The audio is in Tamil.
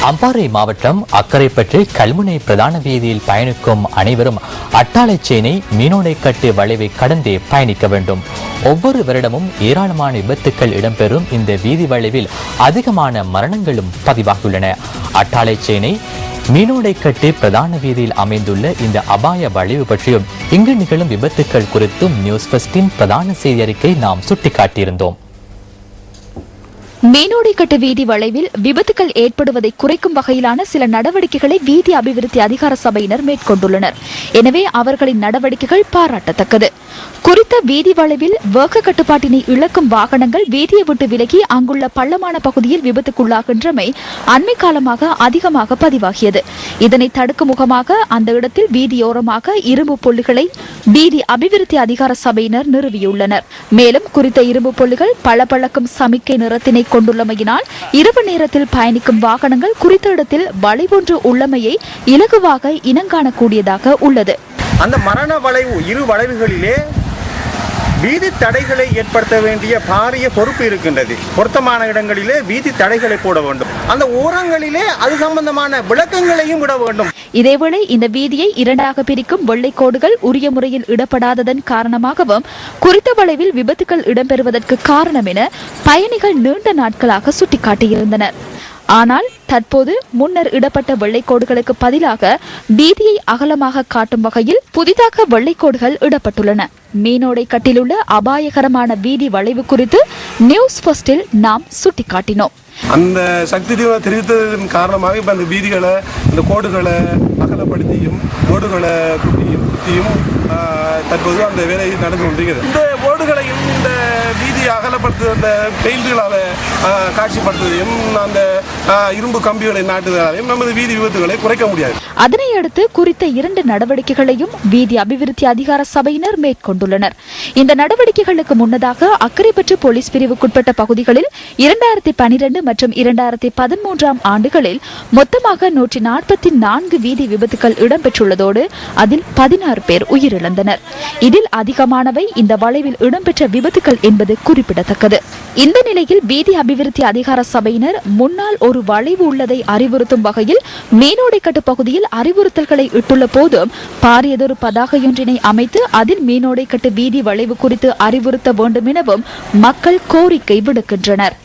அம்பாறை மாவட்டம் அக்கரைப்பற்று கல்முனை பிரதான வீதியில் பயணிக்கும் அனைவரும் அட்டாளைச்சேனை மீனோடைக்கட்டு வளைவை கடந்தே பயணிக்க வேண்டும். ஒவ்வொரு வருடமும் ஏராளமான விபத்துக்கள் இடம்பெறும் இந்த வீதி வளைவில் அதிகமான மரணங்களும் பதிவாகியுள்ளன. அட்டாளைச்சேனை மீனோடைக்கட்டு பிரதான வீதியில் அமைந்துள்ள இந்த அபாய வளைவு பற்றியும் இங்கு நிகழும் விபத்துக்கள் குறித்தும் நியூஸ் ஃபர்ஸ்டின் பிரதான செய்தி அறிக்கை நாம் சுட்டிக்காட்டியிருந்தோம். மீனோடைக்கட்டு வீதி வளைவில் விபத்துக்கள் ஏற்படுவதை குறைக்கும் வகையிலான சில நடவடிக்கைகளை வீதி அபிவிருத்தி அதிகார சபையினர் மேற்கொண்டுள்ளனர். எனவே அவர்களின் நடவடிக்கைகள் பாராட்டத்தக்கது. குறித்த வீதி வளைவில் வேக கட்டுப்பாட்டினை இழக்கும் வாகனங்கள் வீதியை விட்டு விலகி அங்குள்ள பள்ளமான பகுதியில் விபத்துக்குள்ளாகின்றமை அண்மை காலமாக அதிகமாக பதிவாகியது. இதனை தடுக்கும் முகமாக அந்த இடத்தில் வீதியோரமாக இரும்பு புள்ளிகளை வீதி அபிவிருத்தி அதிகார சபையினர் நிறுவியுள்ளனர். மேலும் குறித்த இரும்பு புள்ளிகள் பளபளக்கும் சமிக்கை நிறத்தினை கொண்டுள்ளமையினால் இரவு நேரத்தில் பயணிக்கும் வாகனங்கள் குறித்த இடத்தில் வளைவொன்று உள்ளமையை இலகுவாக இனங்காணக்கூடியதாக உள்ளது. அந்த மரண வளைவு இரு வளைவுகளிலே வீதி தடைகளை ஏற்படுத்த வேண்டிய பாரிய பொறுப்பு இருக்கின்றது. பொருத்தமான இடங்களிலே வீதி தடைகளை போட வேண்டும். அந்த ஓரங்களிலே அது சம்பந்தமான விளக்கங்களையும் விட வேண்டும். இதேவேளை இந்த வீதியை இரண்டாக பிரிக்கும் வெள்ளைக்கோடுகள் உரிய முறையில் இடப்படாததன் காரணமாகவும் குறித்த வளைவில் விபத்துக்கள் இடம்பெறுவதற்கு காரணம் என பயணிகள் நீண்ட நாட்களாக சுட்டிக்காட்டியிருந்தனர். ஆனால் தற்போது முன்னர் இடப்பட்ட வெள்ளைக்கோடுகளுக்கு பதிலாக வீதியை அகலமாக காட்டும் வகையில் புதிதாக வெள்ளைக்கோடுகள் இடப்பட்டுள்ளன. மீனோடைக்கட்டிலுள்ள அபாயகரமான வீதி வளைவு குறித்து நியூஸ் ஃபர்ஸ்டில் நாம் சுட்டிக்காட்டினோம். அந்த சக்தி தெரிவித்ததன் காரணமாக இப்போ அந்த வீதிகளை இந்த கோடுகளை அகலப்படுத்தியும் கோடுகளை குட்டியும் தற்போது அந்த வேலை நடந்து கொண்டிருக்கிறது. இந்த கோடுகளையும் இந்த வீதியை அகலப்படுத்து அந்த பெயிண்டுகளால் காட்சிப்படுத்துவதையும் அந்த இரும்பு கம்பிகளை நாட்டுவதாலையும் நமது வீதி விபத்துகளை குறைக்க முடியாது. அதனை அடுத்து குறித்த 2 நடவடிக்கைகளையும் வீதி அபிவிருத்தி அதிகார சபையினர் மேற்கொண்டுள்ளனர். இந்த நடவடிக்கைகளுக்கு முன்னதாக அக்கரைப்பற்று போலீஸ் பிரிவுக்குட்பட்ட பகுதிகளில் 2012 மற்றும் 2013 ஆண்டுகளில் மொத்தமாக 144 வீதி விபத்துக்கள் இடம்பெற்றுள்ளதோடு அதில் 16 பேர் உயிரிழந்தனர். இதில் அதிகமானவை இந்த வளைவில் இடம்பெற்ற விபத்துக்கள் என்பது குறிப்பிடத்தக்கது. இந்த நிலையில் வீதி அபிவிருத்தி அதிகார சபையினர் முன்னால் ஒரு வளைவு உள்ளதை அறிவுறுத்தும் வகையில் மீனோடைக்கட்டு பகுதியில் அறிவுறுத்தல்களை இட்டுள்ள போதும் பாரியதொரு பதாகையொன்றினை அமைத்து அதில் மீனோடைக்கட்டு வீதி வளைவு குறித்து அறிவுறுத்த வேண்டும் எனவும் மக்கள் கோரிக்கை விடுக்கின்றனர்.